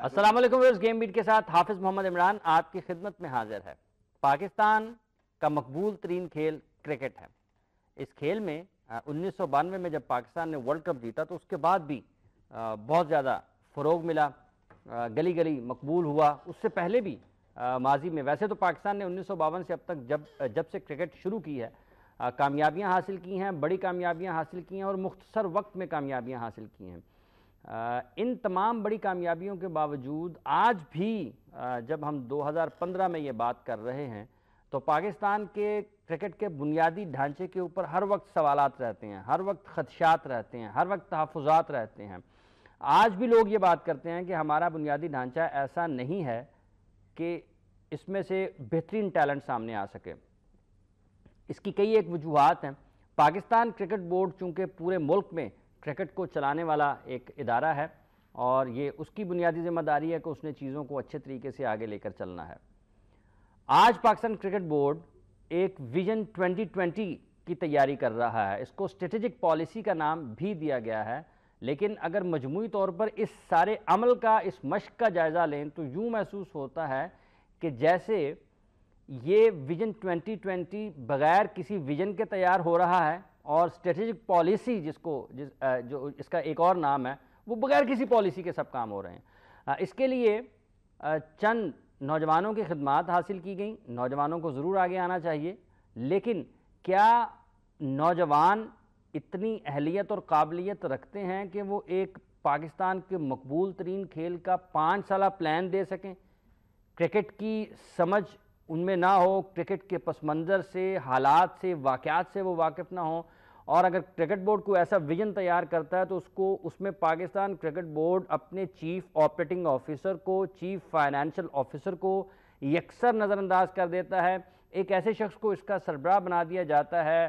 السلام علیکم viewers, game bat کے ساتھ حافظ محمد عمران آپ کی خدمت میں حاضر ہے۔ پاکستان کا مقبول ترین کھیل کرکٹ ہے۔ اس کھیل میں 1992 میں جب پاکستان نے ورلڈ کپ جیتا تو اس کے بعد بھی بہت زیادہ فروغ ملا، گلی گلی مقبول ہوا۔ اس سے پہلے بھی ماضی میں ویسے تو پاکستان نے 1952 سے اب تک جب سے کرکٹ شروع کی ہے کامیابیاں حاصل کی ہیں، بڑی کامیابیاں حاصل کی ہیں اور مختصر وقت میں کامیابیاں حاصل کی ہیں۔ ان تمام بڑی کامیابیوں کے باوجود آج بھی جب ہم 2015 میں یہ بات کر رہے ہیں تو پاکستان کے کرکٹ کے بنیادی ڈھانچے کے اوپر ہر وقت سوالات رہتے ہیں، ہر وقت خدشات رہتے ہیں، ہر وقت تحفظات رہتے ہیں۔ آج بھی لوگ یہ بات کرتے ہیں کہ ہمارا بنیادی ڈھانچہ ایسا نہیں ہے کہ اس میں سے بہترین ٹیلنٹ سامنے آ سکے۔ اس کی کئی ایک وجوہات ہیں۔ پاکستان کرکٹ بورڈ چونکہ پورے ملک میں کرکٹ کو چلانے والا ایک ادارہ ہے اور یہ اس کی بنیادی ذمہ داری ہے کہ اس نے چیزوں کو اچھے طریقے سے آگے لے کر چلنا ہے۔ آج پاکستان کرکٹ بورڈ ایک ویژن 2020 کی تیاری کر رہا ہے۔ اس کو اسٹریٹجک پالیسی کا نام بھی دیا گیا ہے، لیکن اگر مجموعی طور پر اس سارے عمل کا، اس مشق کا جائزہ لیں تو یوں محسوس ہوتا ہے کہ جیسے یہ ویژن 2020 بغیر کسی ویژن کے تیار ہو رہا ہے اور اسٹریٹجک پالیسی جو اس کا ایک اور نام ہے وہ بغیر کسی پالیسی کے سب کام ہو رہے ہیں۔ اس کے لیے چند نوجوانوں کی خدمات حاصل کی گئیں۔ نوجوانوں کو ضرور آگے آنا چاہیے، لیکن کیا نوجوان اتنی اہلیت اور قابلیت رکھتے ہیں کہ وہ ایک پاکستان کے مقبول ترین کھیل کا 5 سالہ پلان دے سکیں؟ کرکٹ کی سمجھ ان میں نہ ہو، کرکٹ کے پس منظر سے، حالات سے، واقعات سے وہ واقف نہ ہوں، اور اگر کرکٹ بورڈ کو ایسا ویژن تیار کرتا ہے تو اس میں پاکستان کرکٹ بورڈ اپنے چیف آپریٹنگ آفیسر کو، چیف فائنینشل آفیسر کو یکسر نظر انداز کر دیتا ہے۔ ایک ایسے شخص کو اس کا سربراہ بنا دیا جاتا ہے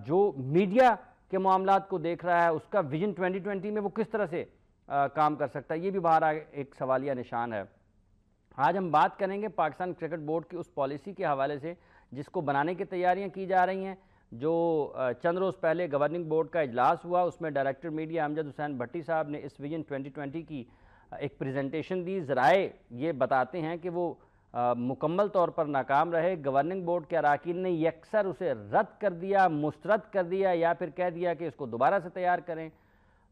جو میڈیا کے معاملات کو دیکھ رہا ہے۔ اس کا ویژن 2020 میں وہ کس طرح سے کام کر سکتا ہے، یہ بھی باہر ایک سوالیہ نشان ہے۔ آج ہم بات کریں گے پاکستان کرکٹ بورڈ کی اس پالیسی کے حوالے سے جس کو بنانے کی تیاریاں کی جا رہی ہیں۔ جو چند روز پہلے گورننگ بورڈ کا اجلاس ہوا، اس میں ڈائریکٹر میڈیا امجد حسین بھٹی صاحب نے اس ویژن 2020 کی ایک پریزنٹیشن دی۔ ذرائع یہ بتاتے ہیں کہ وہ مکمل طور پر ناکام رہے۔ گورننگ بورڈ کے اراکین نے یکسر اسے رد کر دیا، مسترد کر دیا یا پھر کہہ دیا کہ اس کو دوبارہ سے تیار کریں۔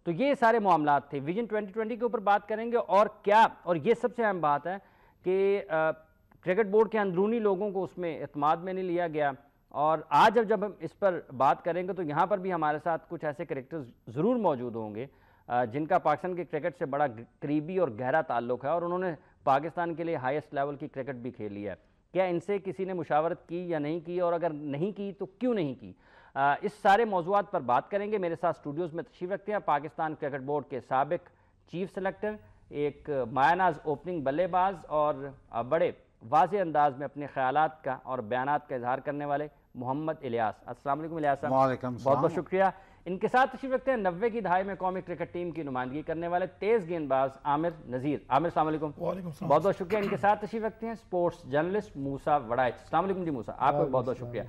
تو یہ سارے معاملات تھے۔ ویژن 2020 کے اوپر بات کریں گے اور یہ سب سے اہم بات ہے کہ کرکٹ بورڈ کے اندرونی لوگوں کو اس میں اعتماد میں نہیں لیا گیا، اور آج جب ہم اس پر بات کریں گے تو یہاں پر بھی ہمارے ساتھ کچھ ایسے کریکٹرز ضرور موجود ہوں گے جن کا پاکستان کے کرکٹ سے بڑا قریبی اور گہرا تعلق ہے اور انہوں نے پاکستان کے لیے ہائیسٹ لیول کی کرکٹ بھی کھیلی ہے۔ کیا ان سے کسی نے مشاورت کی یا نہیں کی، اور اگر نہیں کی تو کیوں نہیں کی؟ اس سارے موضوعات پر بات کریں گے۔ میرے ساتھ اسٹوڈیوز میں تشریف رکھتے ہیں پاکستان کرکٹ بورڈ کے سابق چیف سلیکٹر، ایک مایہ ناز اوپننگ بلے باز اور بڑے واضح انداز میں اپنے خیالات کا اور بیانات کا اظہار کرنے والے محمد الیاس۔ السلام علیکم الیاس صاحب۔ وعلیکم السلام۔ بہت بہت شکریہ۔ ان کے ساتھ تشریف رکھتے ہیں 90 کی دہائی میں قومی کرکٹ ٹیم کی نمائندگی کرنے والے تیز گیند باز عامر نذیر۔ عامر السلام علیکم۔ وعلیکم السلام۔ بہت بہت شکریہ۔ ان کے ساتھ تشریف رکھتے ہیں سپورٹس جرنلسٹ موسیٰ وڑائچ۔ السلام علیکم جی موسیٰ، آپ کو بہت بہت شکریہ۔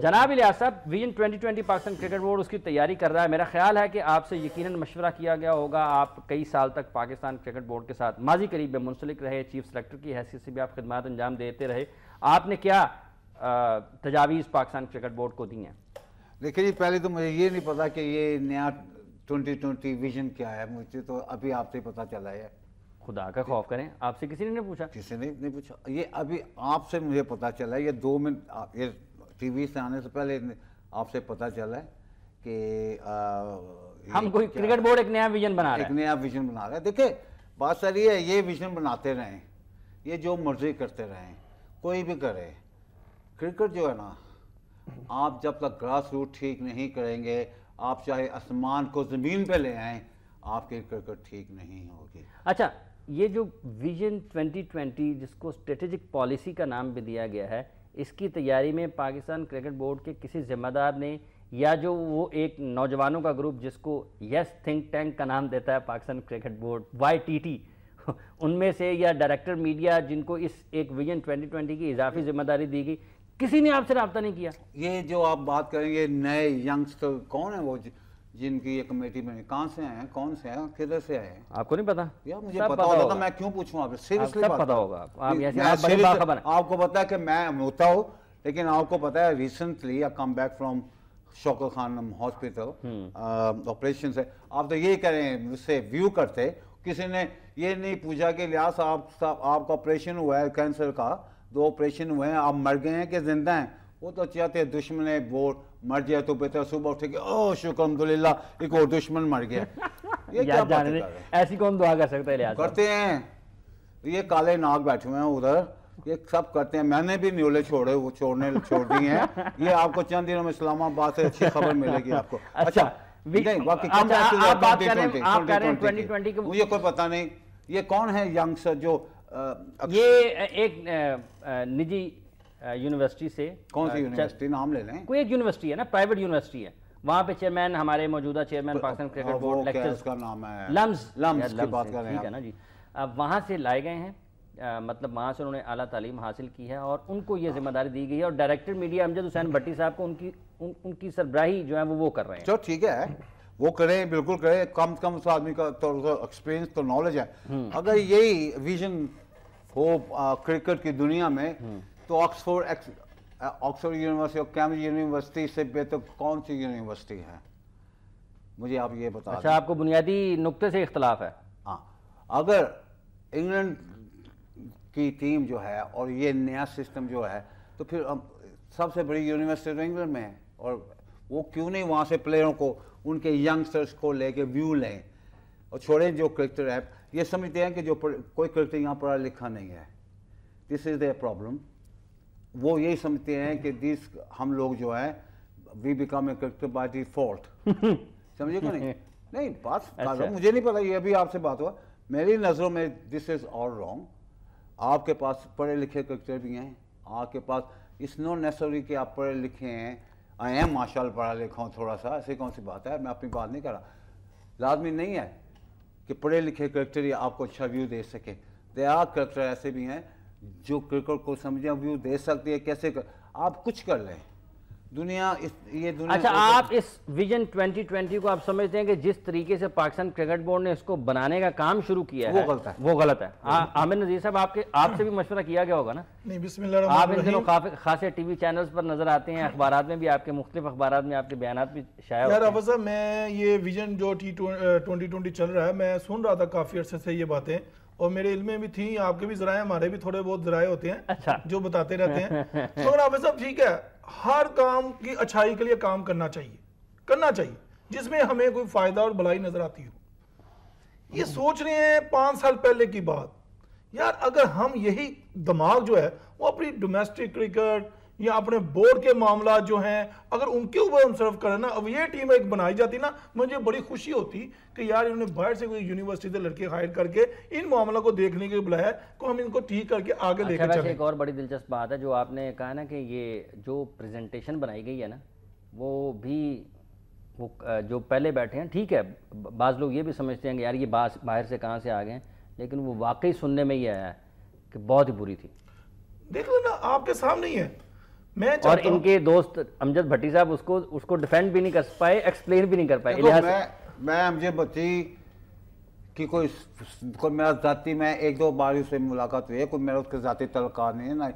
جناب الیاس صاحب، ویژن 2020 پاکستان کرکٹ بورڈ اس کی تیاری کر رہا ہے۔ میرا خیال ہے کہ آپ سے یقیناً مشورہ کیا گیا ہوگا۔ آپ کئی سال تک پاکستان کرکٹ بورڈ کے ساتھ ماضی قریب میں منسلک رہے، چیف سلیکٹر کی حیثیت سے بھی آپ خدمات انجام دیتے رہے۔ آپ نے کیا تجاویز پاکستان کرکٹ بورڈ کو دی ہیں؟ دیکھیں جی، پہلے تو مجھے یہ نہیں پتا کہ یہ نیا 2020 ویژن کیا ہے، مجھے تو ابھی آپ سے پتا چلا ہے۔ خدا کا خوف کریں، آپ سے کسی نے نہیں پوچھا؟ کسی نے نہیں پوچھا، یہ ابھی آپ سے مجھے پتا چلا ہے۔ یہ 2 منٹ یہ ٹی وی سے آنے سے پہلے آپ سے پتا چلا ہے کہ ہم کوئی کرکٹ بورڈ ایک نیا ویژن بنا رہے ہیں، ایک نیا ویژن بنا رہا ہے۔ دیکھیں بات ساری ہے، یہ ویژن بناتے رہیں، یہ جو مرضی کرتے رہیں، کوئی بھی کرے۔ کرکٹ جو ہے نا، آپ جب تک گراس روٹ ٹھیک نہیں کریں گے، آپ چاہے آسمان کو زمین پہ لے آئیں، آپ کی کرکٹ ٹھیک نہیں ہوگی۔ اچھا، یہ جو ویژن 2020 جس کو اسٹریٹجک پالیسی کا نام بھی دیا گیا ہے، اس کی تیاری میں پاکستان کرکٹ بورڈ کے کسی ذمہ دار نے یا جو وہ ایک نوجوانوں کا گروپ جس کو یس تھنک ٹینک کا نام دیتا ہے پاکستان کرکٹ بورڈ YTT، ان میں سے یا ڈائریکٹر میڈیا جن کو اس ایک ویژن 2020 کی اضافی ذمہ داری دی گئی، کسی نے آپ سے رابطہ نہیں کیا؟ یہ جو آپ بات کریں گے نئے ینگسٹر کون ہیں وہ جن کی یہ کمیٹی میں کہاں سے آئے ہیں, کون سے ہیں, کدھر سے آئے ہیں؟ آپ کو نہیں پتا؟ یار مجھے پتا ہوتا تو میں کیوں پوچھوں آپ سے, سیریسلی سب پتا ہوگا آپ کو پتا ہے کہ میں ہوتا ہوں, لیکن آپ کو پتا ہے recently I come back from Shaukat Khanum hospital operation سے, آپ تو یہی کریں اس سے ویو کرتے, کسی نے یہ نہیں پوچھا کہ لیاس صاحب آپ کا آپریشن ہوا ہے کینسر کا, 2 آپریشن ہوئے ہیں, آپ مر گئے ہیں کہ زندہ ہیں؟ وہ تو چاہتے ہیں دشمن ہے وہ مر جائے تو بہتر صبح اٹھے کہ اوہ شکر الحمدللہ ایک اور دشمن مر گیا. یہ کیا بات ہے, ایسی کون دعا کر سکتا ہے لیاس؟ کرتے ہیں یہ کالے ناگ بیٹھے ہوئے ہیں ادھر, یہ سب کرتے ہیں. میں نے بھی نیولے چھوڑے, وہ چھوڑ دی ہیں. یہ آپ کو چند دنوں میں اسلام آباد سے اچھی خبر ملے گی آپ کو. اچھا آپ بات کر رہے ہیں 2020 کے, مجھے کوئی پتا نہیں یہ کون ہے ینگسٹر جو یہ ایک نجی یونیورسٹی سے, کون سی یونیورسٹی نام لے لیں, کوئی ایک یونیورسٹی ہے نا, پرائیویٹ یونیورسٹی ہے, وہاں پہ چیئرمین ہمارے موجودہ chairman Pakistan cricket board lectures کا نام ہے لمز کی بات کر رہے ہیں ٹھیک ہے نا جی, اب وہاں سے لائے گئے ہیں, مطلب وہاں سے انہوں نے اعلیٰ تعلیم حاصل کی ہے اور ان کو یہ ذمہ داری دی گئی ہے, اور ڈائریکٹر میڈیا امجد حسین بھٹی صاحب کو ان کی سربراہی جو ہے وہ کر رہے ہیں. چلو ٹھیک ہے, وہ کریں, بالکل کریں, کم سے کم اس آدمی کا ایکسپیرینس تو نالج ہے. اگر یہی ویژن ہو کرکٹ کی دنیا میں تو آکسفورڈ یونیورسٹی اور کیمبرج یونیورسٹی سے بہتر کون سی یونیورسٹی ہے, مجھے آپ یہ بتا. اچھا, آپ کو بنیادی نقطے سے اختلاف ہے؟ ہاں, اگر انگلینڈ کی ٹیم جو ہے اور یہ نیا سسٹم جو ہے تو پھر سب سے بڑی یونیورسٹی تو انگلینڈ میں ہے, اور وہ کیوں نہیں وہاں سے پلیئروں کو, ان کے ینگسٹرز کو لے کے ویو لیں, اور چھوڑیں جو کرکٹر ہے. یہ سمجھتے ہیں کہ جو کوئی کرکٹر یہاں پڑھا لکھا نہیں ہے, دس از دیئر پرابلم. وہ یہی سمجھتے ہیں کہ ہم لوگ جو ہے we become a cricketer by default. سمجھے کہ نہیں بات مجھے نہیں پتا, یہ ابھی آپ سے بات ہوا, میری نظروں میں دس از آل رانگ. آپ کے پاس پڑھے لکھے کرکٹر بھی ہیں, آپ کے پاس اٹس ناٹ نیسسری کہ آپ پڑھے لکھے ہیں. آئی ایم ماشاء اللہ پڑھا لکھا ہوں تھوڑا سا, ایسی کون سی بات ہے, میں اپنی بات نہیں کر رہا. لازمی نہیں ہے کہ پڑھے لکھے کرکٹر ہی آپ کو اچھا ویو دے سکے. دے آر کرکٹر ایسے بھی ہیں جو کرکٹ کو سمجھیں ویو دے سکتی ہے. کیسے آپ کچھ کر لیں, دنیا یہ دنیا. اچھا, آپ اس ویژن 2020 کو آپ سمجھتے ہیں کہ جس طریقے سے پاکستان کرکٹ بورڈ نے اس کو بنانے کا کام شروع کیا ہے وہ غلط ہے؟ عامر نذیر صاحب, آپ سے بھی مشورہ کیا گیا ہوگا نا؟ نہیں, بسم اللہ الرحمن الرحیم. آپ ان دنوں خاصے ٹی وی چینلز پر نظر آتے ہیں, اخبارات میں بھی, آپ کے مختلف اخبارات میں آپ کے بیانات بھی شائع ہوتے ہیں. یار افضل, میں یہ ویژن جو 2020 چل رہا ہے, میں سن رہا تھا کافی عرصے سے یہ باتیں, اور میرے علم میں بھی تھیں, آپ کے بھی ذرائع, ہمارے بھی تھوڑے بہت ذرائع ہوتے ہیں جو بتاتے رہتے ہیں. مگر آپ صاحب ٹھیک ہے, ہر کام کی اچھائی کے لیے کام کرنا چاہیے جس میں ہمیں کوئی فائدہ اور بھلائی نظر آتی ہو. یہ سوچ رہے ہیں 5 سال پہلے کی بات. یار اگر ہم یہی دماغ جو ہے وہ اپنی ڈومیسٹک کرکٹ یا اپنے بورڈ کے معاملات جو ہیں اگر ان کے اوپر ہم صرف کریں نا, اب یہ ٹیم ایک بنائی جاتی نا, مجھے بڑی خوشی ہوتی کہ یار انہوں نے باہر سے کوئی یونیورسٹی سے لڑکے ہائر کر کے ان معاملہ کو دیکھنے کے بلایا کو ہم ان کو ٹھیک کر کے آگے لے کے چلیں. ایک اور بڑی دلچسپ بات ہے جو آپ نے کہا نا کہ یہ جو پریزنٹیشن بنائی گئی ہے نا, وہ بھی وہ جو پہلے بیٹھے ہیں, ٹھیک ہے, بعض لوگ یہ بھی سمجھتے ہیں کہ یار یہ باہر سے کہاں سے آ گئے ہیں, لیکن وہ واقعی سننے میں یہ آیا ہے کہ بہت ہی بری تھی. دیکھ لو نا, آپ کے سامنے ہی ہے. اور ان کے دوست امجد بھٹی صاحب اس کو ڈیفینڈ بھی نہیں کر پائے, ایکسپلین بھی نہیں کر پائے. میں امجد بھٹی کی کوئی میرا ذاتی, میں 1-2 بار اس سے ملاقات ہوئی ہے, کوئی میرا اس کے ذاتی تعلقات نہیں ہے نا,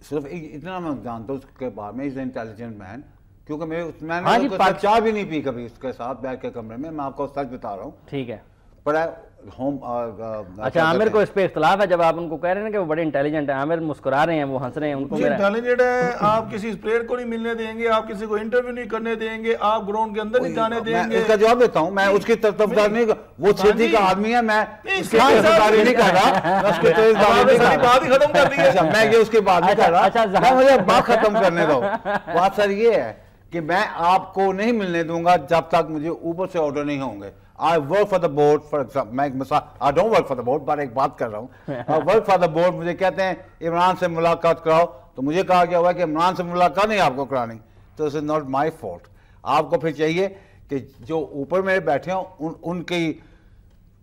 صرف اتنا میں جانتا ہوں اس کے بارے میں, از اے انٹیلیجنٹ مین. کیونکہ میں نے چائے بھی نہیں پی کبھی اس کے ساتھ بیٹھ کے کمرے میں آپ کو سچ بتا رہا ہوں. ٹھیک ہے, پڑھا ہوم. اچھا, عامر کو اس پہ اختلاف ہے جب آپ ان کو کہہ رہے ہیں نا کہ وہ بڑے انٹیلیجنٹ ہیں. عامر مسکرا رہے ہیں, وہ ہنس رہے ہیں. ان کو انٹیلیجنٹ ہیں, آپ کسی پلیئر کو نہیں ملنے دیں گے, آپ کسی کو انٹرویو نہیں کرنے دیں گے, آپ گراؤنڈ کے اندر نہیں جانے دیں گے. اس کا جواب دیتا ہوں, میں اس کی طرفدار نہیں, وہ چھیتی کا آدمی ہے, میں اس کی طرفداری نہیں کر رہا, میں اس کی طرفداری نہیں کر رہا. بات ہی ختم کر دی ہے, میں یہ اس کی بات نہیں کر رہا, مجھے بات ختم کرنے دو. بات سر یہ ہے کہ میں آپ کو نہیں ملنے دوں گا جب تک مجھے اوپر سے آرڈر نہیں ہوں گے. I work for the board, for example, میں I don't work for the board, but ایک بات کر رہا ہوں. I work for the board, مجھے کہتے ہیں عمران سے ملاقات کراؤ, تو مجھے کہا گیا ہوا کہ عمران سے ملاقات نہیں آپ کو کرانی, تو this is not my fault. آپ کو پھر چاہیے کہ جو اوپر میرے بیٹھے ہوں ان کی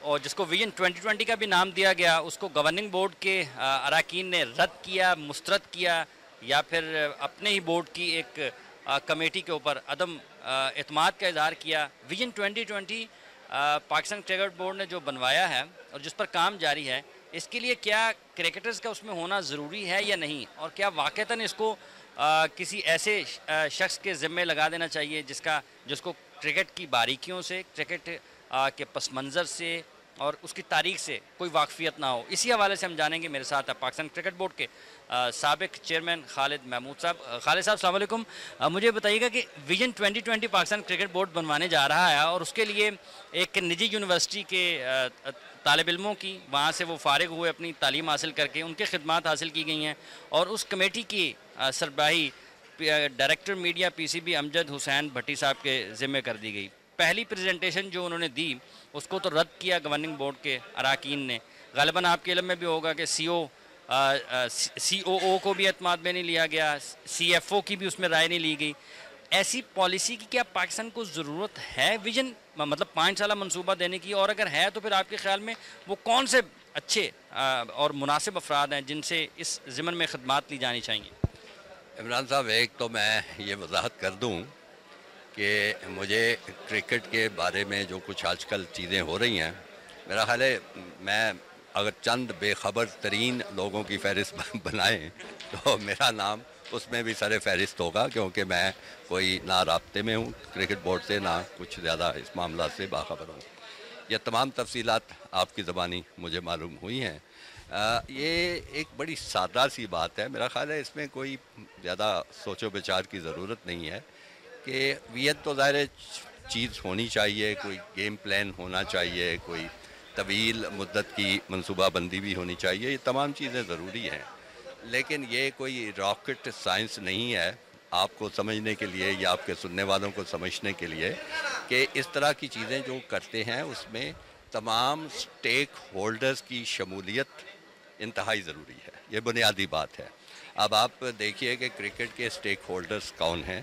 اور جس کو ویژن 2020 کا بھی نام دیا گیا، اس کو گورننگ بورڈ کے اراکین نے رد کیا، مسترد کیا، یا پھر اپنے ہی بورڈ کی ایک کمیٹی کے اوپر عدم اعتماد کا اظہار کیا. ویژن 2020 پاکستان کرکٹ بورڈ نے جو بنوایا ہے اور جس پر کام جاری ہے، اس کے لیے کیا کرکٹرز کا اس میں ہونا ضروری ہے یا نہیں، اور کیا واقعتاً اس کو کسی ایسے شخص کے ذمے لگا دینا چاہیے جس کو کرکٹ کی باریکیوں سے، کرکٹ کے پس منظر سے اور اس کی تاریخ سے کوئی واقفیت نہ ہو. اسی حوالے سے ہم جانیں گے. میرے ساتھ پاکستان کرکٹ بورڈ کے سابق چیئرمین خالد محمود صاحب. خالد صاحب السلام علیکم. مجھے بتائیے گا کہ ویژن 2020 پاکستان کرکٹ بورڈ بنوانے جا رہا ہے، اور اس کے لیے ایک نجی یونیورسٹی کے طالب علموں کی، وہاں سے وہ فارغ ہوئے اپنی تعلیم حاصل کر کے، ان کے خدمات حاصل کی گئی ہیں، اور اس کمیٹی کی سربراہی ڈائریکٹر میڈیا پی سی بی امجد حسین بھٹی صاحب کے ذمے کر دی گئی. پہلی پریزنٹیشن جو انہوں نے دی اس کو تو رد کیا گورننگ بورڈ کے اراکین نے. غالباً آپ کے علم میں بھی ہوگا کہ سی او او کو بھی اعتماد میں نہیں لیا گیا، سی ایف او کی بھی اس میں رائے نہیں لی گئی. ایسی پالیسی کی کیا پاکستان کو ضرورت ہے ویژن مطلب 5 سالہ منصوبہ دینے کی؟ اور اگر ہے تو پھر آپ کے خیال میں وہ کون سے اچھے اور مناسب افراد ہیں جن سے اس ضمن میں خدمات لی جانی چاہیے؟ عمران صاحب، ایک تو میں یہ وضاحت کر دوں کہ مجھے کرکٹ کے بارے میں جو کچھ آج کل چیزیں ہو رہی ہیں، میرا خیال ہے میں اگر چند بے خبر ترین لوگوں کی فہرست بنائیں تو میرا نام اس میں بھی سر فہرست ہوگا، کیونکہ میں کوئی نہ رابطے میں ہوں کرکٹ بورڈ سے، نہ کچھ زیادہ اس معاملات سے باخبر ہوں. یہ تمام تفصیلات آپ کی زبانی مجھے معلوم ہوئی ہیں. یہ ایک بڑی سادہ سی بات ہے، میرا خیال ہے اس میں کوئی زیادہ سوچ و بچار کی ضرورت نہیں ہے کہ ویت تو ظاہر چیز ہونی چاہیے، کوئی گیم پلان ہونا چاہیے، کوئی طویل مدت کی منصوبہ بندی بھی ہونی چاہیے. یہ تمام چیزیں ضروری ہیں، لیکن یہ کوئی راکٹ سائنس نہیں ہے آپ کو سمجھنے کے لیے یا آپ کے سننے والوں کو سمجھنے کے لیے کہ اس طرح کی چیزیں جو کرتے ہیں اس میں تمام سٹیک ہولڈرز کی شمولیت انتہائی ضروری ہے. یہ بنیادی بات ہے. اب آپ دیکھیے کہ کرکٹ کے سٹیک ہولڈرز کون ہیں.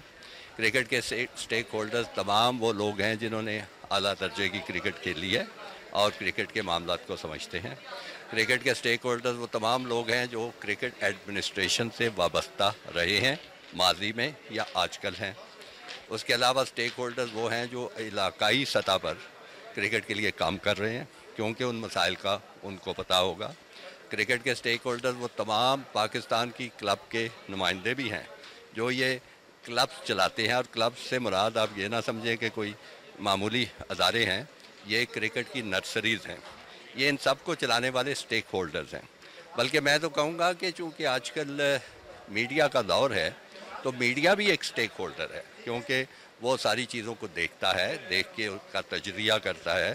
کرکٹ کے سٹیک ہولڈرز تمام وہ لوگ ہیں جنہوں نے اعلیٰ درجے کی کرکٹ کھیلی ہے اور کرکٹ کے معاملات کو سمجھتے ہیں. کرکٹ کے سٹیک ہولڈرز وہ تمام لوگ ہیں جو کرکٹ ایڈمنسٹریشن سے وابستہ رہے ہیں ماضی میں یا آج کل ہیں. اس کے علاوہ سٹیک ہولڈرز وہ ہیں جو علاقائی سطح پر کرکٹ کے لیے کام کر رہے ہیں، کیونکہ ان مسائل کا ان کو پتہ ہوگا. کرکٹ کے سٹیک ہولڈرز وہ تمام پاکستان کی کلب کے نمائندے بھی ہیں جو یہ کلبز چلاتے ہیں، اور کلب سے مراد آپ یہ نہ سمجھیں کہ کوئی معمولی ادارے ہیں، یہ کرکٹ کی نرسریز ہیں. یہ ان سب کو چلانے والے سٹیک ہولڈرز ہیں. بلکہ میں تو کہوں گا کہ چونکہ آج کل میڈیا کا دور ہے تو میڈیا بھی ایک سٹیک ہولڈر ہے، کیونکہ وہ ساری چیزوں کو دیکھتا ہے، دیکھ کے اس کا تجزیہ کرتا ہے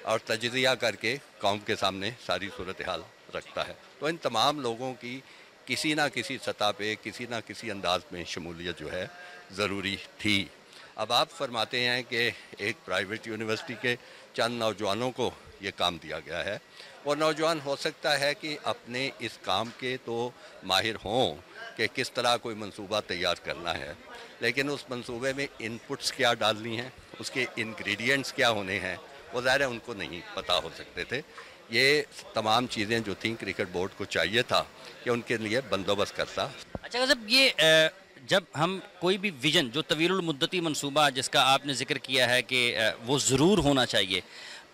اور تجزیہ کر کے قوم کے سامنے ساری صورتحال رکھتا ہے. تو ان تمام لوگوں کی کسی نہ کسی سطح پہ کسی نہ کسی انداز میں شمولیت جو ہے ضروری تھی. اب آپ فرماتے ہیں کہ ایک پرائیویٹ یونیورسٹی کے چند نوجوانوں کو یہ کام دیا گیا ہے. وہ نوجوان ہو سکتا ہے کہ اپنے اس کام کے تو ماہر ہوں کہ کس طرح کوئی منصوبہ تیار کرنا ہے، لیکن اس منصوبے میں ان پٹس کیا ڈالنی ہیں، اس کے انگریڈینٹس کیا ہونے ہیں، وہ ظاہر ہے ان کو نہیں پتہ ہو سکتے تھے. یہ تمام چیزیں جو تھیں کرکٹ بورڈ کو چاہیے تھا کہ ان کے لیے بندوبست کرتا. اچھا صاحب، یہ جب ہم کوئی بھی ویژن جو طویل المدتی منصوبہ جس کا آپ نے ذکر کیا ہے کہ وہ ضرور ہونا چاہیے،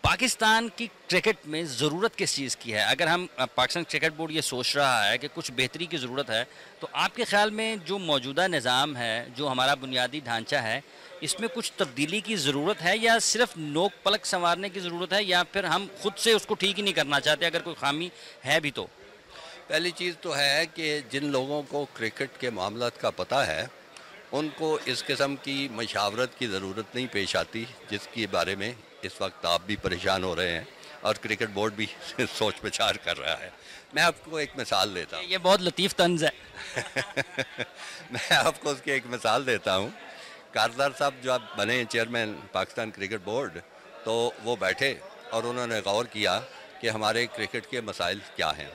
پاکستان کی کرکٹ میں ضرورت کس چیز کی ہے؟ اگر ہم پاکستان کرکٹ بورڈ یہ سوچ رہا ہے کہ کچھ بہتری کی ضرورت ہے، تو آپ کے خیال میں جو موجودہ نظام ہے، جو ہمارا بنیادی ڈھانچہ ہے، اس میں کچھ تبدیلی کی ضرورت ہے، یا صرف نوک پلک سنوارنے کی ضرورت ہے، یا پھر ہم خود سے اس کو ٹھیک ہی نہیں کرنا چاہتے اگر کوئی خامی ہے بھی تو؟ پہلی چیز تو ہے کہ جن لوگوں کو کرکٹ کے معاملات کا پتہ ہے ان کو اس قسم کی مشاورت کی ضرورت نہیں پیش آتی جس کے بارے میں اس وقت آپ بھی پریشان ہو رہے ہیں اور کرکٹ بورڈ بھی سوچ بچار کر رہا ہے. میں آپ کو ایک مثال دیتا ہوں. یہ بہت لطیف طنز ہے. میں آپ کو اس کی ایک مثال دیتا ہوں. کارزار صاحب جو آپ بنے چیئرمین پاکستان کرکٹ بورڈ، تو وہ بیٹھے اور انہوں نے غور کیا کہ ہمارے کرکٹ کے مسائل کیا ہیں.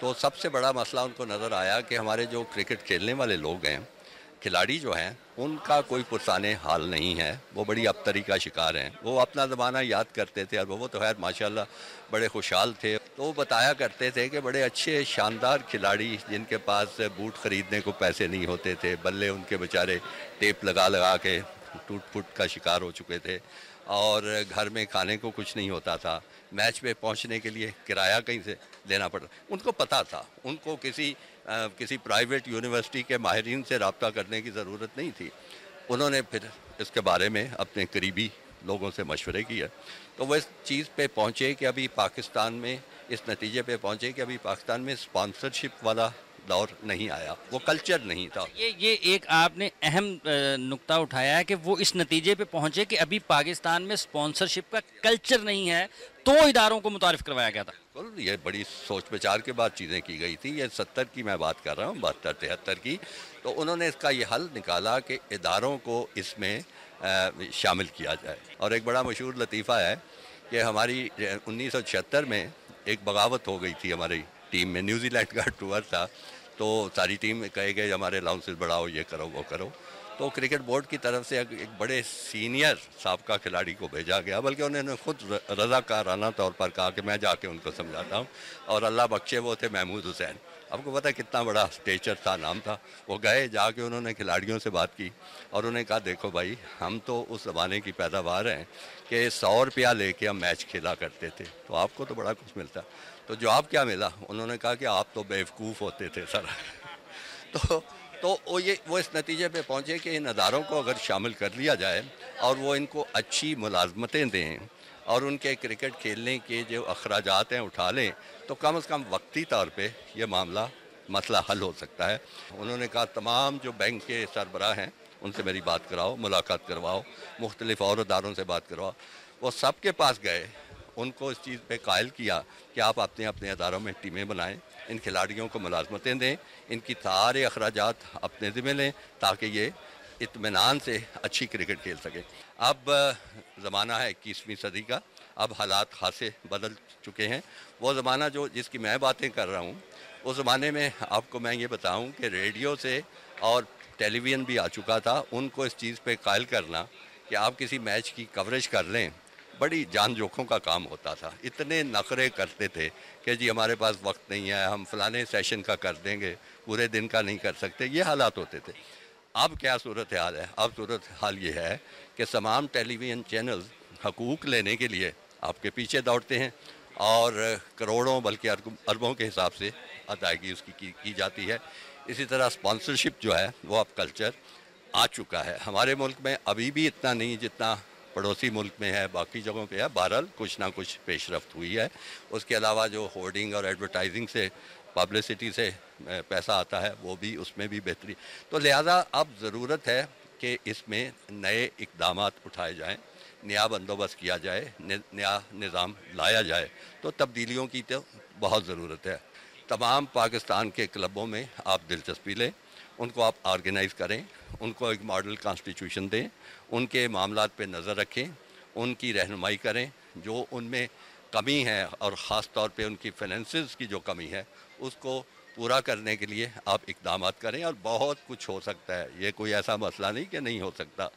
تو سب سے بڑا مسئلہ ان کو نظر آیا کہ ہمارے جو کرکٹ کھیلنے والے لوگ ہیں کھلاڑی جو ہیں ان کا کوئی پرسانے حال نہیں ہے، وہ بڑی ابتری کا شکار ہیں. وہ اپنا زمانہ یاد کرتے تھے، اور وہ تو خیر ماشاءاللہ بڑے خوشحال تھے. تو وہ بتایا کرتے تھے کہ بڑے اچھے شاندار کھلاڑی جن کے پاس بوٹ خریدنے کو پیسے نہیں ہوتے تھے، بلے ان کے بیچارے ٹیپ لگا لگا کے ٹوٹ پھوٹ کا شکار ہو چکے تھے، اور گھر میں کھانے کو کچھ نہیں ہوتا تھا، میچ پہ پہنچنے کے لیے کرایہ کہیں سے لینا پڑتا. ان کو پتہ تھا، ان کو کسی پرائیویٹ یونیورسٹی کے ماہرین سے رابطہ کرنے کی ضرورت نہیں تھی. انہوں نے پھر اس کے بارے میں اپنے قریبی لوگوں سے مشورے کیا، تو وہ اس چیز پہ پہنچے کہ ابھی پاکستان میں، اس نتیجے پہ پہنچے کہ ابھی پاکستان میں اسپانسرشپ والا دور نہیں آیا، وہ کلچر نہیں تھا. یہ ایک آپ نے اہم نقطہ اٹھایا ہے کہ وہ اس نتیجے پہ پہنچے کہ ابھی پاکستان میں اسپانسرشپ کا کلچر نہیں ہے، تو اداروں کو متعارف کروایا گیا تھا. یہ بڑی سوچ بچار کے بعد چیزیں کی گئی تھی. یہ 70 کی میں بات کر رہا ہوں، 72 73 کی. تو انہوں نے اس کا یہ حل نکالا کہ اداروں کو اس میں شامل کیا جائے. اور ایک بڑا مشہور لطیفہ ہے کہ ہماری 1976 میں ایک بغاوت ہو گئی تھی ہماری ٹیم میں. نیوزی لینڈ کا ٹور تھا، تو ساری ٹیم کہے گئے ہمارے الاؤنسز بڑھاؤ، یہ کرو وہ کرو. تو کرکٹ بورڈ کی طرف سے ایک بڑے سینئر سابقہ کھلاڑی کو بھیجا گیا، بلکہ انہوں نے خود رضاکارانہ طور پر کہا کہ میں جا کے ان کو سمجھاتا ہوں. اور اللہ بخشے وہ تھے محمود حسین. آپ کو پتہ ہے کتنا بڑا اسٹیچر تھا، نام تھا. وہ گئے، جا کے انہوں نے کھلاڑیوں سے بات کی، اور انہوں نے کہا دیکھو بھائی، ہم تو اس زمانے کی پیداوار ہیں کہ 100 روپیہ لے کے ہم میچ کھیلا کرتے تھے، تو آپ کو تو بڑا کچھ ملتا. تو جواب کیا ملا؟ انہوں نے کہا کہ آپ تو بیوقوف ہوتے تھے سر. تو وہ اس نتیجے پہ پہنچے کہ ان اداروں کو اگر شامل کر لیا جائے اور وہ ان کو اچھی ملازمتیں دیں اور ان کے کرکٹ کھیلنے کے جو اخراجات ہیں اٹھا لیں، تو کم از کم وقتی طور پہ یہ مسئلہ حل ہو سکتا ہے. انہوں نے کہا تمام جو بینک کے سربراہ ہیں ان سے میری بات کراؤ، ملاقات کرواؤ، مختلف اور اداروں سے بات کرواؤ. وہ سب کے پاس گئے، ان کو اس چیز پہ قائل کیا کہ آپ اپنے اداروں میں ٹیمیں بنائیں، ان کھلاڑیوں کو ملازمتیں دیں، ان کی سارے اخراجات اپنے ذمہ لیں، تاکہ یہ اطمینان سے اچھی کرکٹ کھیل سکیں. اب زمانہ ہے 21ویں صدی کا، اب حالات خاصے بدل چکے ہیں. وہ زمانہ جس کی میں باتیں کر رہا ہوں، اس زمانے میں آپ کو میں یہ بتاؤں کہ ریڈیو سے اور ٹیلی ویژن بھی آ چکا تھا. ان کو اس چیز پہ قائل کرنا کہ آپ کسی میچ کی کوریج کر لیں، بڑی جان جوکھوں کا کام ہوتا تھا. اتنے نخرے کرتے تھے کہ جی ہمارے پاس وقت نہیں ہے، ہم فلانے سیشن کا کر دیں گے، پورے دن کا نہیں کر سکتے. یہ حالات ہوتے تھے. اب کیا صورتحال ہے؟ اب صورتحال یہ ہے کہ تمام ٹیلی ویژن چینلز حقوق لینے کے لیے آپ کے پیچھے دوڑتے ہیں، اور کروڑوں بلکہ اربوں کے حساب سے ادائیگی اس کی جاتی ہے. اسی طرح اسپانسرشپ جو ہے وہ اب کلچر آ چکا ہے. ہمارے ملک میں ابھی بھی اتنا نہیں جتنا پڑوسی ملک میں ہے، باقی جگہوں پہ ہے. بہرحال کچھ نہ کچھ پیش رفت ہوئی ہے. اس کے علاوہ جو ہورڈنگ اور ایڈورٹائزنگ سے، پبلسٹی سے پیسہ آتا ہے، وہ بھی اس میں بھی بہتری. تو لہٰذا اب ضرورت ہے کہ اس میں نئے اقدامات اٹھائے جائیں، نیا بندوبست کیا جائے، نیا نظام لایا جائے. تو تبدیلیوں کی تو بہت ضرورت ہے. تمام پاکستان کے کلبوں میں آپ دلچسپی لیں، ان کو آپ آرگنائز کریں، ان کو ایک ماڈل کانسٹیٹیوشن دیں، ان کے معاملات پہ نظر رکھیں، ان کی رہنمائی کریں. جو ان میں کمی ہے، اور خاص طور پہ ان کی فائنینسز کی جو کمی ہے، اس کو پورا کرنے کے لیے آپ اقدامات کریں. اور بہت کچھ ہو سکتا ہے. یہ کوئی ایسا مسئلہ نہیں کہ نہیں ہو سکتا.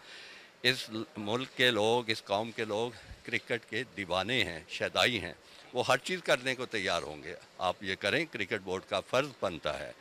اس ملک کے لوگ، اس قوم کے لوگ کرکٹ کے دیوانے ہیں، شیدائی ہیں. وہ ہر چیز کرنے کو تیار ہوں گے. آپ یہ کریں، کرکٹ بورڈ کا فرض بنتا ہے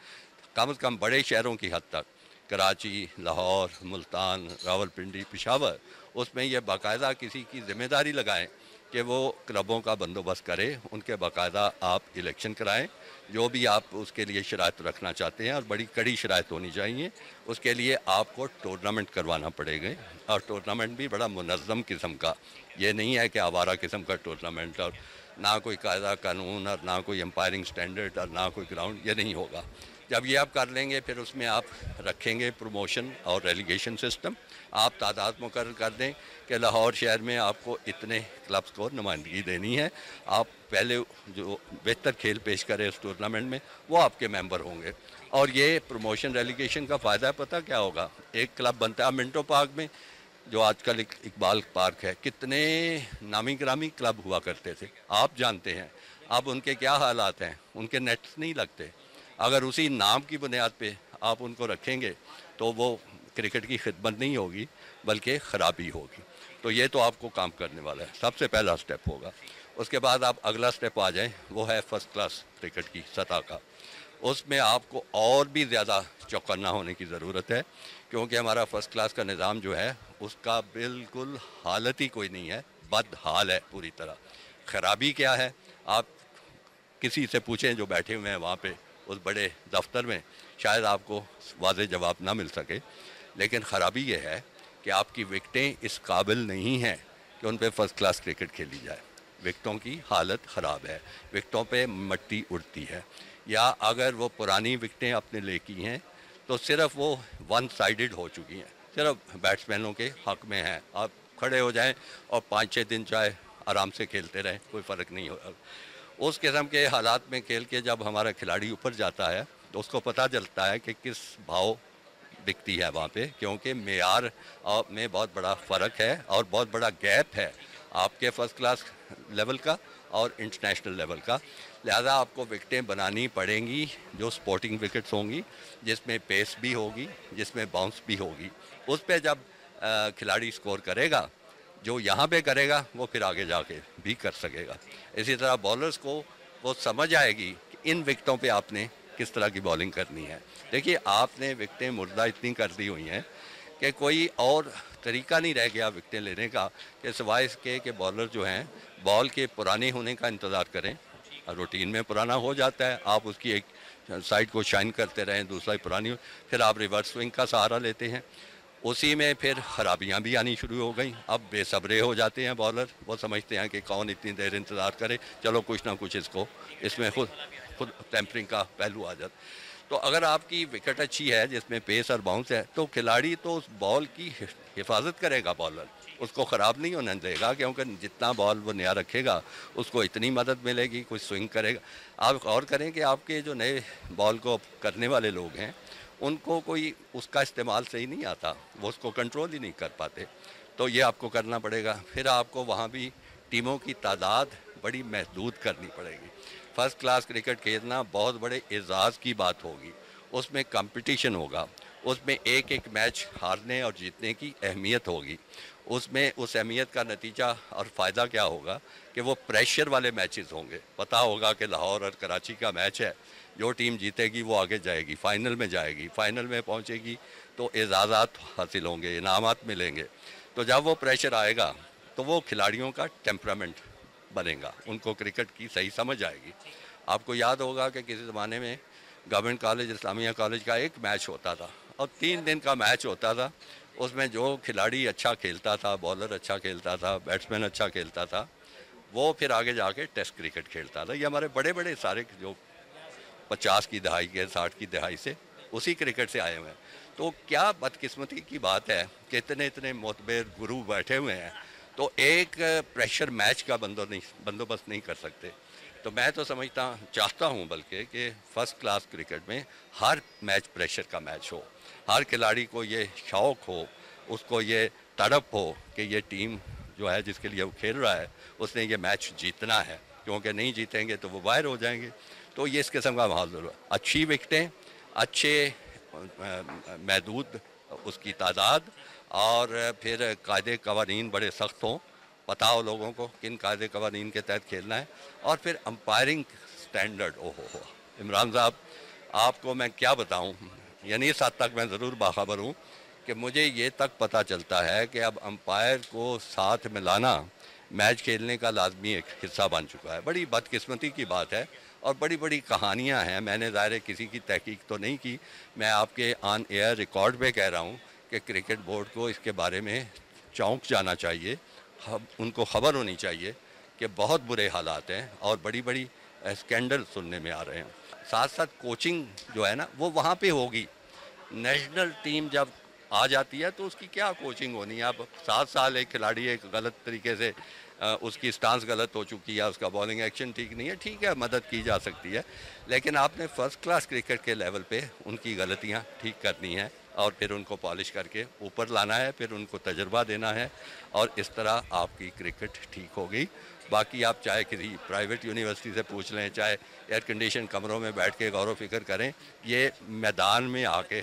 کم از کم بڑے شہروں کی حد تک، کراچی، لاہور، ملتان، راولپنڈی، پشاور، اس میں یہ باقاعدہ کسی کی ذمہ داری لگائیں کہ وہ کلبوں کا بندوبست کرے. ان کے باقاعدہ آپ الیکشن کرائیں، جو بھی آپ اس کے لیے شرائط رکھنا چاہتے ہیں، اور بڑی کڑی شرائط ہونی چاہیے. اس کے لیے آپ کو ٹورنامنٹ کروانا پڑے گا، اور ٹورنامنٹ بھی بڑا منظم قسم کا. یہ نہیں ہے کہ آوارہ قسم کا ٹورنامنٹ، اور نہ کوئی قاعدہ قانون، اور نہ کوئی امپائرنگ سٹینڈرڈ، اور نہ کوئی گراؤنڈ. یہ نہیں ہوگا. جب یہ آپ کر لیں گے، پھر اس میں آپ رکھیں گے پروموشن اور ریلیگیشن سسٹم. آپ تعداد مقرر کر دیں کہ لاہور شہر میں آپ کو اتنے کلبس کو نمائندگی دینی ہے. آپ پہلے جو بہتر کھیل پیش کرے اس ٹورنامنٹ میں، وہ آپ کے ممبر ہوں گے. اور یہ پروموشن ریلیگیشن کا فائدہ پتہ کیا ہوگا؟ ایک کلب بنتا ہے. منٹو پارک میں جو آج کل اقبال پارک ہے، کتنے نامی گرامی کلب ہوا کرتے تھے، آپ جانتے ہیں. اب ان کے کیا حالات ہیں؟ ان کے نیٹس نہیں لگتے. اگر اسی نام کی بنیاد پہ آپ ان کو رکھیں گے تو وہ کرکٹ کی خدمت نہیں ہوگی بلکہ خرابی ہوگی. تو یہ تو آپ کو کام کرنے والا ہے, سب سے پہلا سٹیپ ہوگا. اس کے بعد آپ اگلا سٹیپ آ جائیں, وہ ہے فرسٹ کلاس کرکٹ کی سطح کا. اس میں آپ کو اور بھی زیادہ چوکنا ہونے کی ضرورت ہے, کیونکہ ہمارا فرسٹ کلاس کا نظام جو ہے اس کا بالکل حالت ہی کوئی نہیں ہے, بد حال ہے پوری طرح. خرابی کیا ہے آپ کسی سے پوچھیں جو بیٹھے ہوئے ہیں وہاں پہ اس بڑے دفتر میں, شاید آپ کو واضح جواب نہ مل سکے. لیکن خرابی یہ ہے کہ آپ کی وکٹیں اس قابل نہیں ہیں کہ ان پہ فرسٹ کلاس کرکٹ کھیلی جائے. وکٹوں کی حالت خراب ہے, وکٹوں پہ مٹی اڑتی ہے, یا اگر وہ پرانی وکٹیں اپنے لے کی ہیں تو صرف وہ ون سائیڈڈ ہو چکی ہیں, صرف بیٹسمینوں کے حق میں ہیں. آپ کھڑے ہو جائیں اور 5-6 دن چاہے آرام سے کھیلتے رہیں, کوئی فرق نہیں ہوگا. اس قسم کے حالات میں کھیل کے جب ہمارا کھلاڑی اوپر جاتا ہے تو اس کو پتہ چلتا ہے کہ کس بھاؤ بکتی ہے وہاں پہ, کیونکہ معیار میں بہت بڑا فرق ہے اور بہت بڑا گیپ ہے آپ کے فرسٹ کلاس لیول کا اور انٹرنیشنل لیول کا. لہذا آپ کو وکٹیں بنانی پڑیں گی جو سپورٹنگ وکٹس ہوں گی, جس میں پیس بھی ہوگی, جس میں باؤنس بھی ہوگی. اس پہ جب کھلاڑی سکور کرے گا, جو یہاں پہ کرے گا وہ پھر آگے جا کے بھی کر سکے گا. اسی طرح بولرز کو وہ سمجھ آئے گی کہ ان وکٹوں پہ آپ نے کس طرح کی بالنگ کرنی ہے. دیکھیے آپ نے وکٹیں مردہ اتنی کر دی ہوئی ہیں کہ کوئی اور طریقہ نہیں رہ گیا وکٹیں لینے کا کہ سوائے اس کے کہ بالر جو ہیں بال کے پرانے ہونے کا انتظار کریں. روٹین میں پرانا ہو جاتا ہے, آپ اس کی ایک سائڈ کو شائن کرتے رہیں, دوسرا پرانی, پھر آپ ریورس سوئنگ کا سہارا لیتے ہیں. اسی میں پھر خرابیاں بھی آنی شروع ہو گئیں. اب بے صبرے ہو جاتے ہیں بالر, وہ سمجھتے ہیں کہ کون اتنی دیر انتظار کرے, چلو کچھ نہ کچھ اس میں خود ٹیمپرنگ کا پہلو آ جاتا. تو اگر آپ کی وکٹ اچھی ہے جس میں پیس اور باؤنس ہے تو کھلاڑی تو اس بال کی حفاظت کرے گا, بالر اس کو خراب نہیں ہونے دے گا, کیونکہ جتنا بال وہ نیا رکھے گا اس کو اتنی مدد ملے گی, کچھ سوئنگ کرے گا. آپ غور کریں کہ آپ کے جو نئے بال کو کرنے والے لوگ ہیں ان کو کوئی اس کا استعمال صحیح نہیں آتا, وہ اس کو کنٹرول ہی نہیں کر پاتے. تو یہ آپ کو کرنا پڑے گا. پھر آپ کو وہاں بھی ٹیموں کی تعداد بڑی محدود کرنی پڑے گی. فرسٹ کلاس کرکٹ کھیلنا بہت بڑے اعزاز کی بات ہوگی, اس میں کمپٹیشن ہوگا, اس میں ایک ایک میچ ہارنے اور جیتنے کی اہمیت ہوگی. اس میں اس اہمیت کا نتیجہ اور فائدہ کیا ہوگا کہ وہ پریشر والے میچز ہوں گے. پتہ ہوگا کہ لاہور اور کراچی کا میچ ہے, جو ٹیم جیتے گی وہ آگے جائے گی, فائنل میں جائے گی, فائنل میں پہنچے گی تو اعزازات حاصل ہوں گے, انعامات ملیں گے. تو جب وہ پریشر آئے گا تو وہ کھلاڑیوں کا ٹیمپرامنٹ بنے گا, ان کو کرکٹ کی صحیح سمجھ آئے گی. آپ کو یاد ہوگا کہ کسی زمانے میں گورنمنٹ کالج, اسلامیہ کالج کا ایک میچ ہوتا تھا اور 3 دن کا میچ ہوتا تھا. اس میں جو کھلاڑی اچھا کھیلتا تھا, بالر اچھا کھیلتا تھا, بیٹسمین اچھا کھیلتا تھا, وہ پھر آگے جا کے ٹیسٹ کرکٹ کھیلتا تھا. یہ ہمارے بڑے بڑے سارے جو 50 کی دہائی کے 60 کی دہائی سے اسی کرکٹ سے آئے ہوئے ہیں. تو کیا بدقسمتی کی بات ہے کہ اتنے معتبر گرو بیٹھے ہوئے ہیں تو ایک پریشر میچ کا بندوبست نہیں کر سکتے. تو میں تو چاہتا ہوں بلکہ کہ فرسٹ کلاس کرکٹ میں ہر میچ پریشر کا میچ ہو, ہر کھلاڑی کو یہ شوق ہو, اس کو یہ تڑپ ہو کہ یہ ٹیم جو ہے جس کے لیے وہ کھیل رہا ہے اس نے یہ میچ جیتنا ہے, کیونکہ نہیں جیتیں گے تو وہ باہر ہو جائیں گے. تو یہ اس قسم کا ماحول ضرور, اچھی وکٹیں, اچھے محدود اس کی تعداد, اور پھر قاعدے قوانین بڑے سخت ہوں, پتہ ہو لوگوں کو کن قاعدے قوانین کے تحت کھیلنا ہے, اور پھر امپائرنگ سٹینڈرڈ. ہو عمران صاحب آپ کو میں کیا بتاؤں, یعنی اس حد تک میں ضرور باخبر ہوں کہ مجھے یہ تک پتہ چلتا ہے کہ اب امپائر کو ساتھ ملانا میچ کھیلنے کا لازمی ایک حصہ بن چکا ہے. بڑی بدقسمتی کی بات ہے اور بڑی بڑی کہانیاں ہیں. میں نے ظاہر کسی کی تحقیق تو نہیں کی, میں آپ کے آن ایئر ریکارڈ پہ کہہ رہا ہوں کہ کرکٹ بورڈ کو اس کے بارے میں چونک جانا چاہیے, ان کو خبر ہونی چاہیے کہ بہت برے حالات ہیں اور بڑی بڑی اسکینڈل سننے میں آ رہے ہیں. ساتھ ساتھ کوچنگ جو ہے نا وہ وہاں پہ ہوگی. نیشنل ٹیم جب آ جاتی ہے تو اس کی کیا کوچنگ ہونی ہے. اب 7 سال ایک کھلاڑی ایک غلط طریقے سے اس کی سٹانس غلط ہو چکی ہے, اس کا بالنگ ایکشن ٹھیک نہیں ہے, ٹھیک ہے مدد کی جا سکتی ہے, لیکن آپ نے فرسٹ کلاس کرکٹ کے لیول پہ ان کی غلطیاں ٹھیک کرنی ہیں اور پھر ان کو پالش کر کے اوپر لانا ہے, پھر ان کو تجربہ دینا ہے, اور اس طرح آپ کی کرکٹ ٹھیک ہوگی. باقی آپ چاہے کسی پرائیویٹ یونیورسٹی سے پوچھ لیں, چاہے ایئر کنڈیشن کمروں میں بیٹھ کے غور و فکر کریں, یہ میدان میں آ کے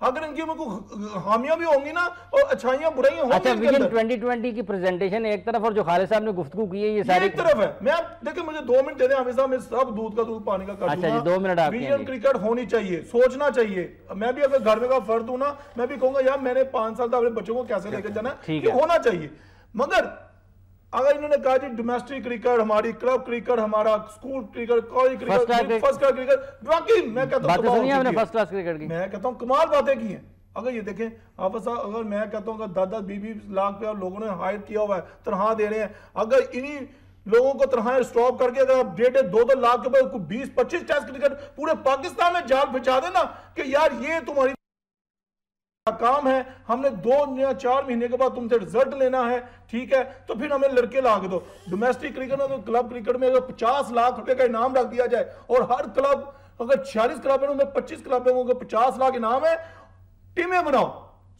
اگر ان کی حامیاں بھی ہوں گی نا اور اچھائیاں برائیاں ہوں گی. اچھا ویژن 2020 کی پریزنٹیشن ایک طرف اور جو خالد صاحب نے گفتگو کی ہے یہ ساری ایک طرف ہے. میں دیکھیں مجھے 2 منٹ دے دیں حافظ صاحب, میں سب دودھ کا دودھ پانی کا کر دوں گا. اچھا جی 2 منٹ آپ کے ویژن کرکٹ ہونی چاہیے, سوچنا چاہیے. میں بھی اگر گھر میں کا فرد ہوں نا, میں بھی کہوں گا یار میں نے 5 سال تک اپنے بچوں کو کیسے لے کے جانا ہے, یہ ہونا چاہیے. مگر اگر انہوں نے کہا جی ڈومیسٹک کرکٹ ہماری, کلب کرکٹ ہمارا, school cricket, college cricket, first class cricket, باقی میں کہتا ہوں باتیں سنی آپ نے فرسٹ کلاس کرکٹ کی, میں کہتا ہوں کمال باتیں کی ہیں. اگر یہ دیکھیں حافظ صاحب, اگر میں کہتا ہوں کہ 10-20 لاکھ پہ لوگوں نے ہائر کیا ہوا ہے, تنخواہ دے رہے ہیں, اگر انہی لوگوں کو تنخواہیں سٹاپ کر کے اگر آپ 1.5-2 لاکھ کے بعد 20-25 ٹیسٹ کرکٹ پورے پاکستان میں جال بچا دیں نا کہ یار یہ تمہاری کام ہے, ہم نے 2 یا 4 مہینے کے بعد تم سے رزلٹ لینا ہے, ٹھیک ہے, تو پھر ہمیں لڑکے لا کے دو. ڈومیسٹک کرکٹ میں, کلب کرکٹ میں اگر 50 لاکھ روپے کا انعام رکھ دیا جائے اور ہر کلب, اگر 46 کلب ہیں ان میں 25 کلب ہیں, 50 لاکھ انعام ہے, ٹیمیں بناؤ,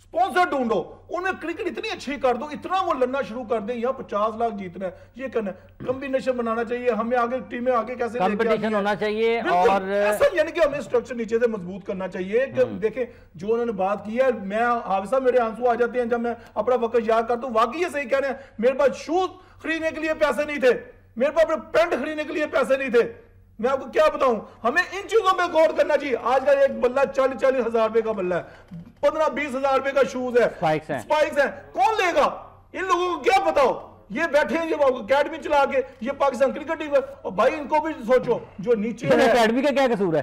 سپونسر ڈھونڈو, ان میں کرکٹ اتنی اچھی کر دو, اتنا وہ لڑنا شروع کر دیں, یہاں 50 لاکھ جیتنا ہے, یہ کرنا ہے. کمبینیشن بنانا چاہیے ہمیں, آگے ٹیمیں آگے کیسے کمپٹیشن ہونا چاہیے. اور ایسا یعنی کہ ہمیں سٹرکچر نیچے سے مضبوط کرنا چاہیے. کہ دیکھیں جو انہوں نے بات کی ہے, میں حافظ صاحب میرے آنسو آ جاتے ہیں جب میں اپنا وقت یاد کرتا ہوں. واقعی یہ صحیح کہہ رہے ہیں, میرے پاس شوز خریدنے کے لیے پیسے نہیں تھے, میرے پاس اپنے پینٹ خریدنے کے لیے پیسے نہیں تھے. میں آپ کو کیا بتاؤں, ہمیں ان چیزوں پہ غور کرنا چاہیے. آج کا ایک بلہ 40-40 ہزار روپے کا بلہ ہے, 15-20 ہزار روپے کا شوز ہے, سپائکس ہیں, کون لے گا؟ ان لوگوں کو کیا پتا ہو, یہ بیٹھے ہیں یہ اکیڈمی چلا کے, یہ پاکستان کرکٹ ٹیم ہے. اور بھائی ان کو بھی سوچو جو نیچے ہے, اکیڈمی کا کیا قصور ہے,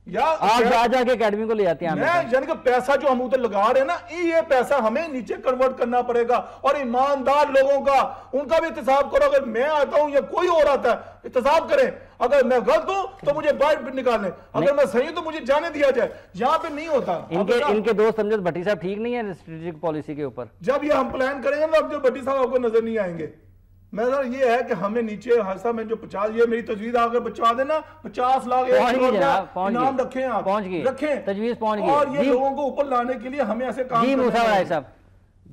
آپ جا کے اکیڈمی کو لے آتے ہیں. یعنی کہ پیسہ جو ہم ادھر لگا رہے ہیں نا, یہ پیسہ ہمیں نیچے کنورٹ کرنا پڑے گا. اور ایماندار لوگوں کا, ان کا بھی احتساب کرو. اگر میں آتا ہوں یا کوئی اور آتا ہے, احتساب کریں. اگر میں غلط ہوں تو مجھے باہر نکالیں, اگر میں صحیح ہوں تو مجھے جانے دیا جائے. یہاں پہ نہیں ہوتا. ان کے دوست امجد بھٹی صاحب ٹھیک نہیں ہے اسٹریٹجک پالیسی کے اوپر. جب یہ ہم پلان کریں گے نا, اب جو بھٹی صاحب آپ کو نظر نہیں آئیں گے. میں سر یہ ہے کہ ہمیں نیچے حادثہ میں جو 50, یہ میری تجویز آگر بچا دینا, 50 لاکھ انعام رکھیں, آپ رکھیں, تجویز پہنچ گئی. اور یہ لوگوں کو اوپر لانے کے لیے ہمیں ایسے کام کرنا ہے.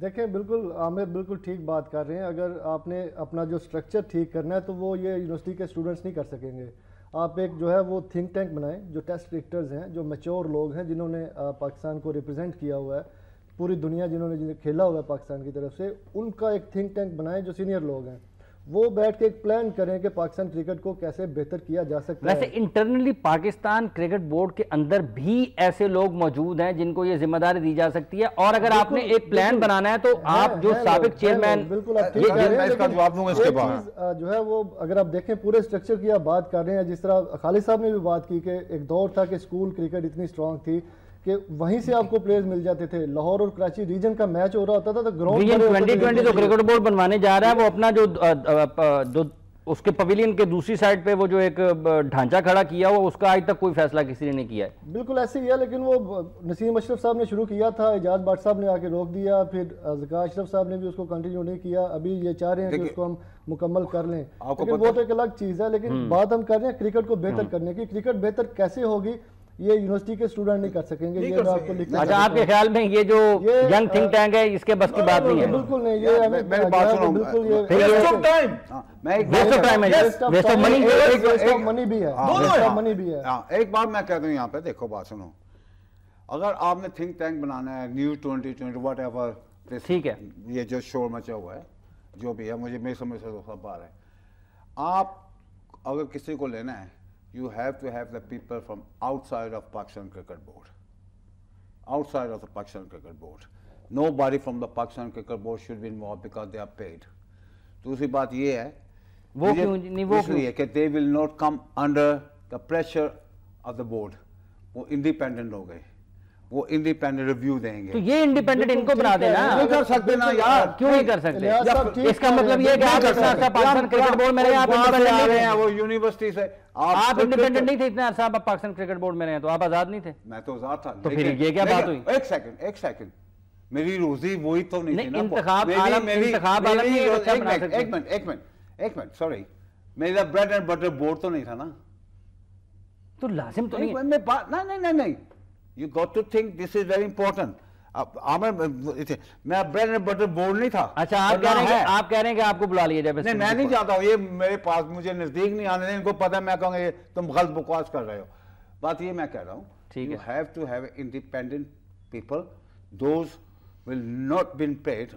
دیکھیں بالکل عامر بالکل ٹھیک بات کر رہے ہیں. اگر آپ نے اپنا جو سٹرکچر ٹھیک کرنا ہے تو وہ یہ یونیورسٹی کے اسٹوڈنٹس نہیں کر سکیں گے. آپ ایک جو ہے وہ تھنک ٹینک بنائیں, جو ٹیسٹ کرکٹرز ہیں, جو میچور لوگ ہیں, جنہوں نے پاکستان کو ریپرزینٹ کیا ہوا ہے, پوری دنیا جنہوں نے کھیلا ہوا ہے پاکستان کی طرف سے, ان کا ایک تھنک ٹینک بنائیں جو سینئر لوگ ہیں. وہ بیٹھ کے ایک پلان کریں کہ پاکستان کرکٹ کو کیسے بہتر کیا جا سکتا ہے. ویسے انٹرنلی پاکستان کرکٹ بورڈ کے اندر بھی ایسے لوگ موجود ہیں جن کو یہ ذمہ داری دی جا سکتی ہے. اور اگر آپ نے ایک پلان بنانا ہے تو آپ جو سابق چیئرمین, بالکل آپ ٹھیک کہہ رہے ہیں, لیکن جو ہے وہ اگر آپ دیکھیں پورے سٹرکچر کی آپ بات کر رہے ہیں, جس طرح خالد صاحب نے بھی بات کی کہ ایک دور تھا کہ اسکول کرکٹ اتنی اسٹرانگ تھی کہ وہیں سے آپ کو پلیئرز مل جاتے تھے. لاہور اور کراچی ریجن کا میچ ہو رہا ہوتا تھا تو گراؤنڈ 2020 جو کرکٹ بورڈ بنوانے جا رہا ہے وہ اپنا جو اس کے پویلین کے دوسری سائڈ پہ وہ جو ایک ڈھانچہ کھڑا کیا ہوا, اس کا آج تک کوئی فیصلہ کسی نے نہیں کیا ہے. بالکل ایسے ہی ہے, لیکن وہ نسیم اشرف صاحب نے شروع کیا تھا, اعجاز بٹ صاحب نے آ کے روک دیا, پھر ذکا اشرف صاحب نے بھی اس کو کنٹینیو نہیں کیا. ابھی یہ چاہ رہے ہیں کہ اس کو ہم مکمل کر لیں, لیکن وہ تو ایک الگ چیز ہے. لیکن بات ہم کر رہے ہیں کرکٹ کو بہتر کرنے کی. کرکٹ بہتر کیسے ہوگی یہ یونیورسٹی کے اسٹوڈنٹ نہیں کر سکیں گے. یہ آپ کو لکھنا, اچھا آپ کے خیال میں یہ جو ینگ تھنک ٹینک ہے اس کے بس کی بات نہیں ہے؟ بالکل نہیں, یہ میری بات سنو, بالکل یہ ویسٹ آف ٹائم, میں ایک ویسٹ آف ٹائم ہے, waste of money, waste of money بھی ہے, ویسٹ آف منی بھی ہے. ایک بات میں کہتا ہوں یہاں پہ, دیکھو بات سنو, اگر آپ نے تھنک ٹینک بنانا ہے نیو 2020 واٹ ایور, ٹھیک ہے, یہ جو شور مچا ہوا ہے جو بھی ہے, مجھے میری سمجھ سے سب آ رہا ہے. آپ اگر کسی کو لینا ہے, you have to have the people from outside of Pakistan Cricket Board. Outside of the Pakistan Cricket Board. Nobody from the Pakistan Cricket Board should be involved because they are paid. دوسری بات یہ ہے, وہ کیوں نہیں, وہ کیوں ہے کہ they will not come under the pressure of the board. وہ انڈیپینڈنٹ ہو گئے, وہ انڈیپینڈنٹ ریویو دیں گے. تو یہ انڈیپینڈنٹ ان کو بنا دینا, نہیں کر سکتے نا یار, کیوں نہیں کر سکتے؟ اس کا مطلب یہ کہ آپ پاکستان کرکٹ بورڈ میں رہے, آپ انڈیپینڈنٹ رہے ہیں, وہ یونیورسٹی سے آپ انڈیپینڈنٹ نہیں تھے اتنے عرصہ, آپ پاکستان کرکٹ بورڈ میں رہے ہیں تو آپ آزاد نہیں تھے. میں تو آزاد تھا, تو پھر یہ کیا بات ہوئی؟ ایک سیکنڈ, میری روزی وہی تو نہیں تھی نا. انتخاب ایک منٹ سوری, میرا بریڈ اینڈ بٹر بورڈ تو نہیں تھا نا, تو لازم تو نہیں. نہیں, you got to think this is very important. میں بریڈ اینڈ بٹر بورڈ نہیں تھا. اچھا آپ کہہ رہے ہیں کہ آپ کو بلا لیا جائے؟ نہیں, میں نہیں چاہتا ہوں, یہ میرے پاس مجھے نزدیک نہیں آنے دیں, ان کو پتا ہے میں کہوں گا تم غلط بکواس کر رہے ہو. بات یہ میں کہہ رہا ہوں, you have to have independent people, those will not been paid.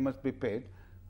must be paid,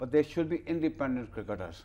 but they should be independent cricketers.